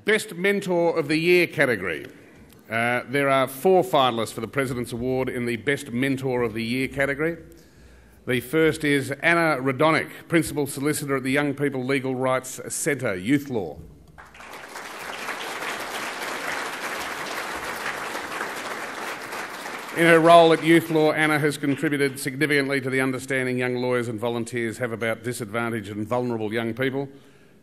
Best Mentor of the Year category. There are 4 finalists for the President's Award in the Best Mentor of the Year category. The first is Anna Radonic, Principal Solicitor at the Young People Legal Rights Centre, Youth Law. In her role at Youth Law, Anna has contributed significantly to the understanding young lawyers and volunteers have about disadvantaged and vulnerable young people.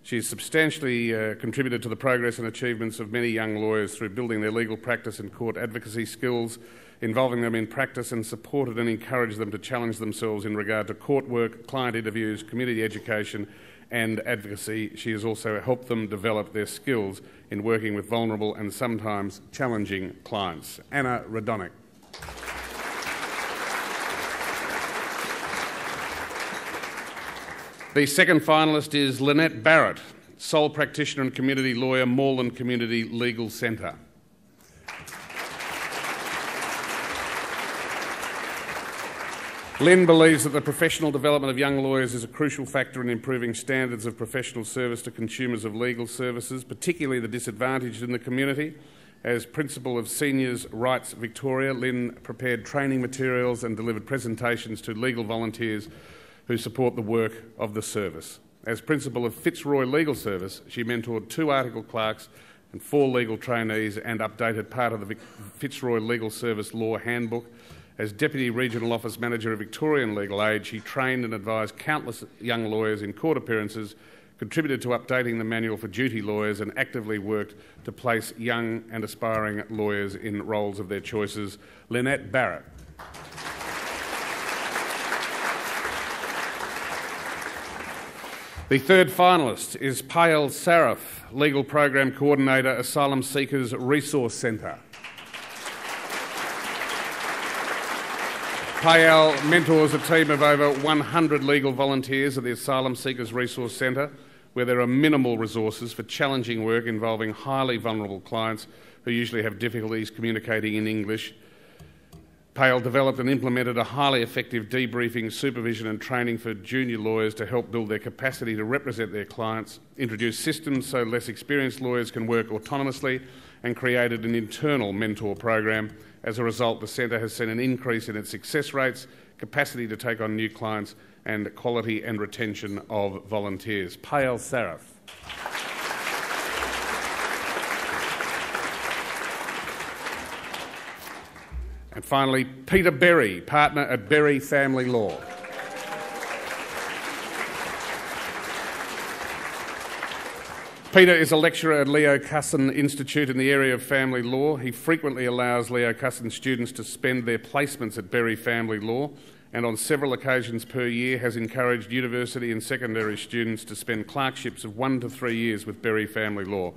She has substantially contributed to the progress and achievements of many young lawyers through building their legal practice and court advocacy skills, involving them in practice, and supported and encouraged them to challenge themselves in regard to court work, client interviews, community education and advocacy. She has also helped them develop their skills in working with vulnerable and sometimes challenging clients. Anna Radonic. The second finalist is Lynette Barrett, Sole Practitioner and Community Lawyer, Moreland Community Legal Centre. Lynn believes that the professional development of young lawyers is a crucial factor in improving standards of professional service to consumers of legal services, particularly the disadvantaged in the community. As Principal of Seniors Rights Victoria, Lynn prepared training materials and delivered presentations to legal volunteers who support the work of the service. As Principal of Fitzroy Legal Service, she mentored 2 article clerks and 4 legal trainees and updated part of the Fitzroy Legal Service Law Handbook. As Deputy Regional Office Manager of Victorian Legal Aid, she trained and advised countless young lawyers in court appearances, contributed to updating the manual for duty lawyers and actively worked to place young and aspiring lawyers in roles of their choices. Lynette Barrett. The third finalist is Payal Saraf, Legal Program Coordinator, Asylum Seekers Resource Centre. Payal mentors a team of over 100 legal volunteers at the Asylum Seekers Resource Centre, where there are minimal resources for challenging work involving highly vulnerable clients who usually have difficulties communicating in English. Payal developed and implemented a highly effective debriefing, supervision and training for junior lawyers to help build their capacity to represent their clients, introduced systems so less experienced lawyers can work autonomously, and created an internal mentor program. As a result, the Centre has seen an increase in its success rates, capacity to take on new clients and quality and retention of volunteers. Payal Saraf. And finally, Peter Berry, partner at Berry Family Law. Peter is a lecturer at Leo Cusson Institute in the area of family law. He frequently allows Leo Cusson students to spend their placements at Berry Family Law, and on several occasions per year has encouraged university and secondary students to spend clerkships of 1 to 3 years with Berry Family Law.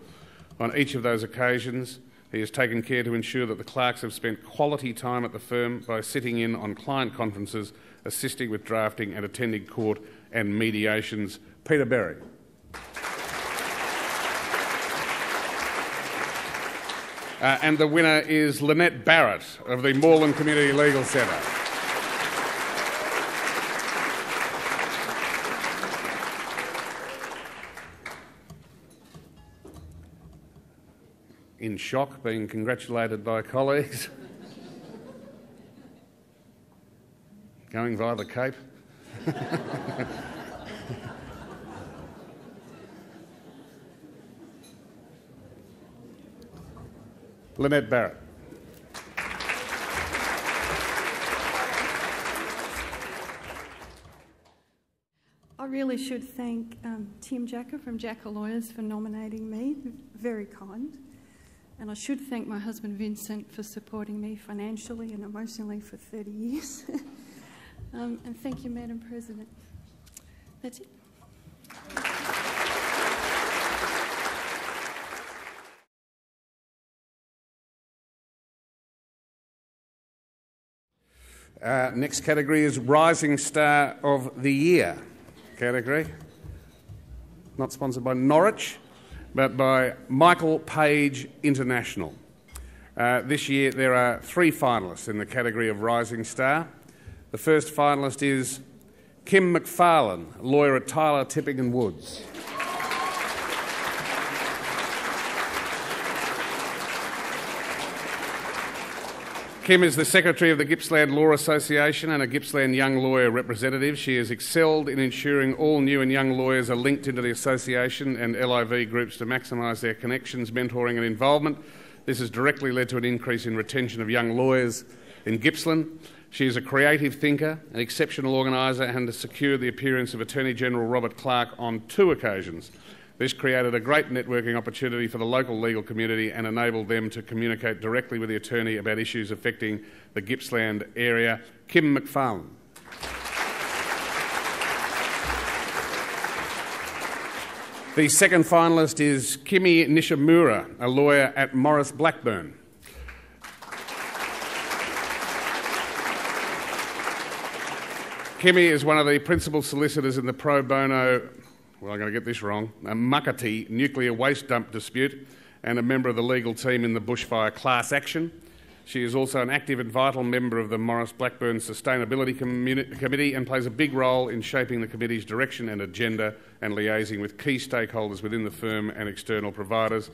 On each of those occasions, he has taken care to ensure that the clerks have spent quality time at the firm by sitting in on client conferences, assisting with drafting and attending court and mediations. Peter Berry. And the winner is Lynette Barrett of the Moreland Community Legal Centre. In shock, being congratulated by colleagues. Going via the Cape. Lynette Barrett. I really should thank Tim Jacker from Jacker Lawyers for nominating me. Very kind. And I should thank my husband Vincent for supporting me financially and emotionally for 30 years. And thank you, Madam President. That's it. Next category is Rising Star of the Year category. Not sponsored by Norwich, but by Michael Page International. This year there are 3 finalists in the category of Rising Star. The first finalist is Kim McFarlane, lawyer at Tyler, Tipping and Woods. Kim is the Secretary of the Gippsland Law Association and a Gippsland Young Lawyer representative. She has excelled in ensuring all new and young lawyers are linked into the association and LIV groups to maximise their connections, mentoring and involvement. This has directly led to an increase in retention of young lawyers in Gippsland. She is a creative thinker, an exceptional organiser, and has secured the appearance of Attorney General Robert Clark on 2 occasions. This created a great networking opportunity for the local legal community and enabled them to communicate directly with the attorney about issues affecting the Gippsland area. Kim McFarlane. The second finalist is Kimi Nishimura, a lawyer at Morris Blackburn. Kimi is one of the principal solicitors in the pro bono, well, I'm going to get this wrong, a Makati nuclear waste dump dispute and a member of the legal team in the bushfire class action. She is also an active and vital member of the Morris Blackburn Sustainability Committee and plays a big role in shaping the committee's direction and agenda and liaising with key stakeholders within the firm and external providers.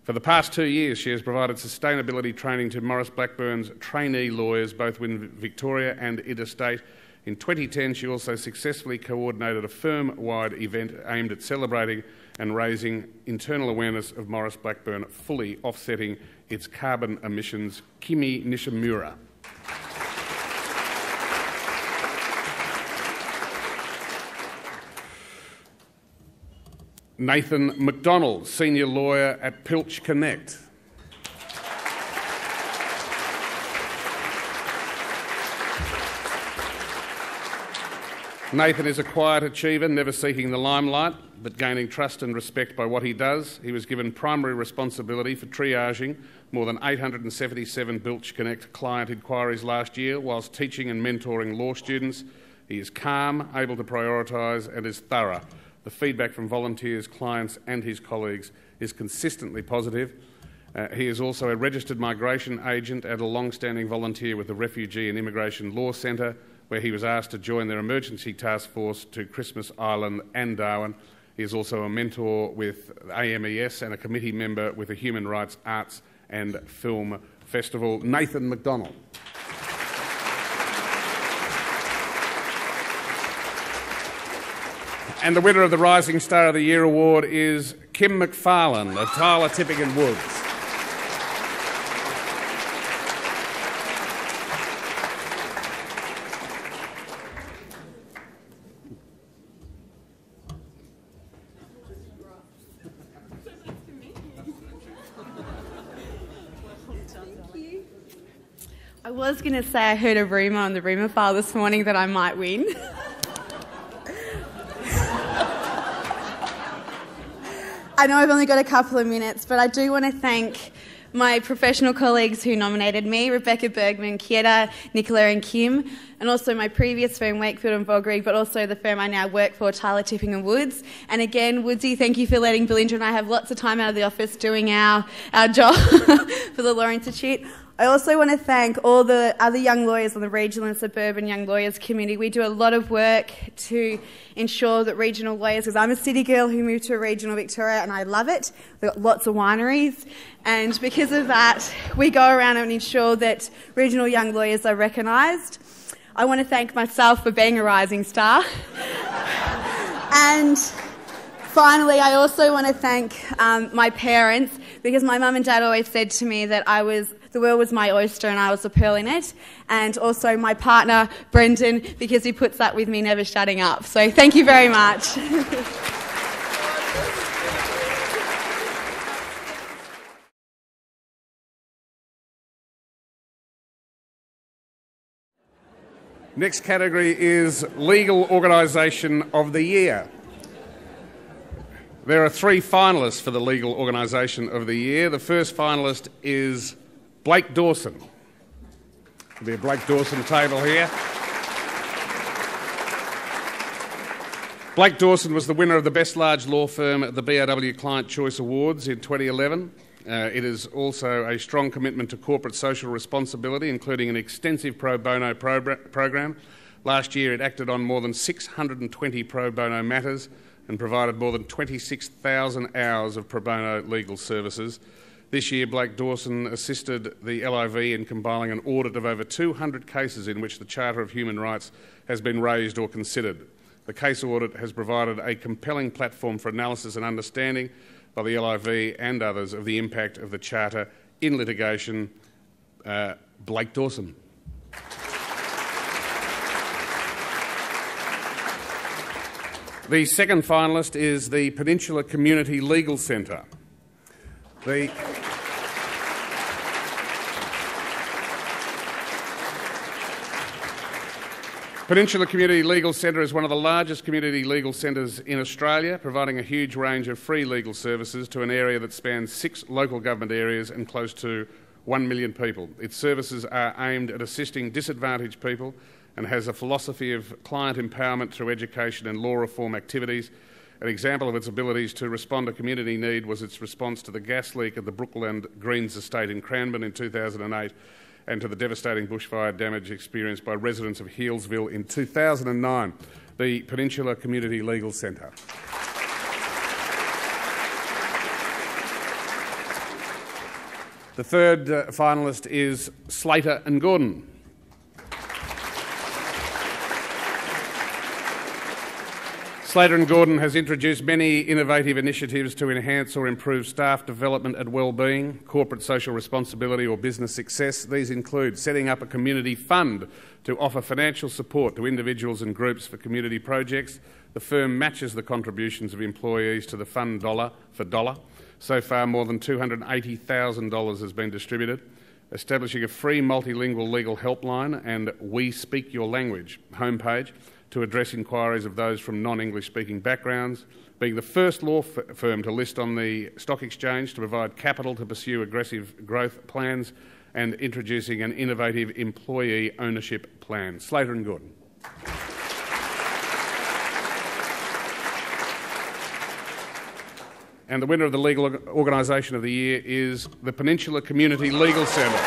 For the past 2 years, she has provided sustainability training to Morris Blackburn's trainee lawyers, both within Victoria and interstate. In 2010, she also successfully coordinated a firm-wide event aimed at celebrating and raising internal awareness of Morris Blackburn fully offsetting its carbon emissions. Kimi Nishimura. Nathan McDonald, Senior Lawyer at Pilch Connect. Nathan is a quiet achiever, never seeking the limelight, but gaining trust and respect by what he does. He was given primary responsibility for triaging more than 877 Pilch Connect client inquiries last year whilst teaching and mentoring law students. He is calm, able to prioritise and is thorough. The feedback from volunteers, clients and his colleagues is consistently positive. He is also a registered migration agent and a long-standing volunteer with the Refugee and Immigration Law Centre, where he was asked to join their emergency task force to Christmas Island and Darwin. He is also a mentor with AMES and a committee member with the Human Rights Arts and Film Festival. Nathan McDonald. And the winner of the Rising Star of the Year award is Kim McFarlane of Tyler, Tipping and Woods. I was going to say I heard a rumour on the rumour file this morning that I might win. I know I've only got a couple of minutes, but I do want to thank my professional colleagues who nominated me, Rebecca Bergman, Kieta, Nicola and Kim, and also my previous firm, Wakefield and Vogrig, but also the firm I now work for, Tyler, Tipping and Woods. And again, Woodsy, thank you for letting Belinda and I have lots of time out of the office doing our job for the Law Institute. I also want to thank all the other young lawyers on the regional and suburban young lawyers community. We do a lot of work to ensure that regional lawyers, because I'm a city girl who moved to a regional Victoria and I love it. We've got lots of wineries, and because of that, we go around and ensure that regional young lawyers are recognised. I want to thank myself for being a rising star. And finally, I also want to thank my parents, because my mum and dad always said to me that the world was my oyster and I was a pearl in it. And also my partner, Brendan, because he puts up with me never shutting up. So thank you very much. Next category is Legal Organisation of the Year. There are 3 finalists for the Legal Organisation of the Year. The first finalist is Blake Dawson. There'll be a Blake Dawson table here. Blake Dawson was the winner of the Best Large Law Firm at the BRW Client Choice Awards in 2011. It is also a strong commitment to corporate social responsibility, including an extensive pro bono program. Last year it acted on more than 620 pro bono matters and provided more than 26,000 hours of pro bono legal services. This year, Blake Dawson assisted the LIV in compiling an audit of over 200 cases in which the Charter of Human Rights has been raised or considered. The case audit has provided a compelling platform for analysis and understanding by the LIV and others of the impact of the Charter in litigation. Blake Dawson. The second finalist is the Peninsula Community Legal Centre. The Peninsula Community Legal Centre is one of the largest community legal centres in Australia, providing a huge range of free legal services to an area that spans 6 local government areas and close to 1 million people. Its services are aimed at assisting disadvantaged people and has a philosophy of client empowerment through education and law reform activities. An example of its abilities to respond to community need was its response to the gas leak at the Brookland Greens estate in Cranbourne in 2008 and to the devastating bushfire damage experienced by residents of Healesville in 2009. The Peninsula Community Legal Centre. The third finalist is Slater and Gordon. Slater and Gordon has introduced many innovative initiatives to enhance or improve staff development and wellbeing, corporate social responsibility or business success. These include setting up a community fund to offer financial support to individuals and groups for community projects. The firm matches the contributions of employees to the fund dollar for dollar. So far, more than $280,000 has been distributed. Establishing a free multilingual legal helpline and We Speak Your Language homepage to address inquiries of those from non-English speaking backgrounds, being the first law firm to list on the stock exchange to provide capital to pursue aggressive growth plans, and introducing an innovative employee ownership plan. Slater and Gordon. And the winner of the Legal Organisation of the Year is the Peninsula Community Legal Centre.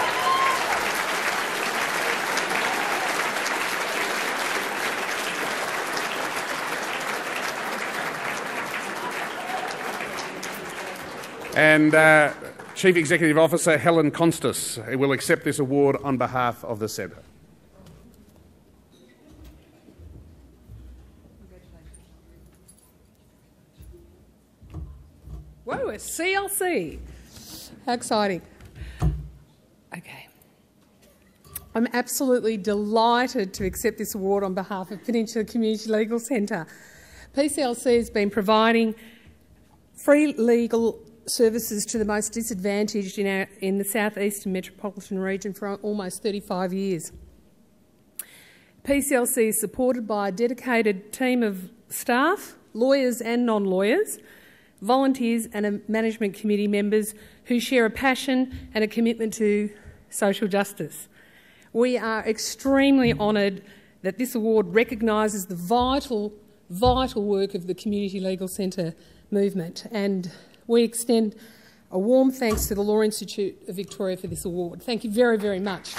And Chief Executive Officer Helen Constas will accept this award on behalf of the Centre. Whoa, a CLC. How exciting. Okay. I'm absolutely delighted to accept this award on behalf of Peninsula Community Legal Centre. PCLC has been providing free legal services to the most disadvantaged in the southeastern metropolitan region for almost 35 years. PCLC is supported by a dedicated team of staff, lawyers and non-lawyers, volunteers and management committee members who share a passion and a commitment to social justice. We are extremely honoured that this award recognises the vital work of the Community Legal Centre movement, and we extend a warm thanks to the Law Institute of Victoria for this award. Thank you very, very much.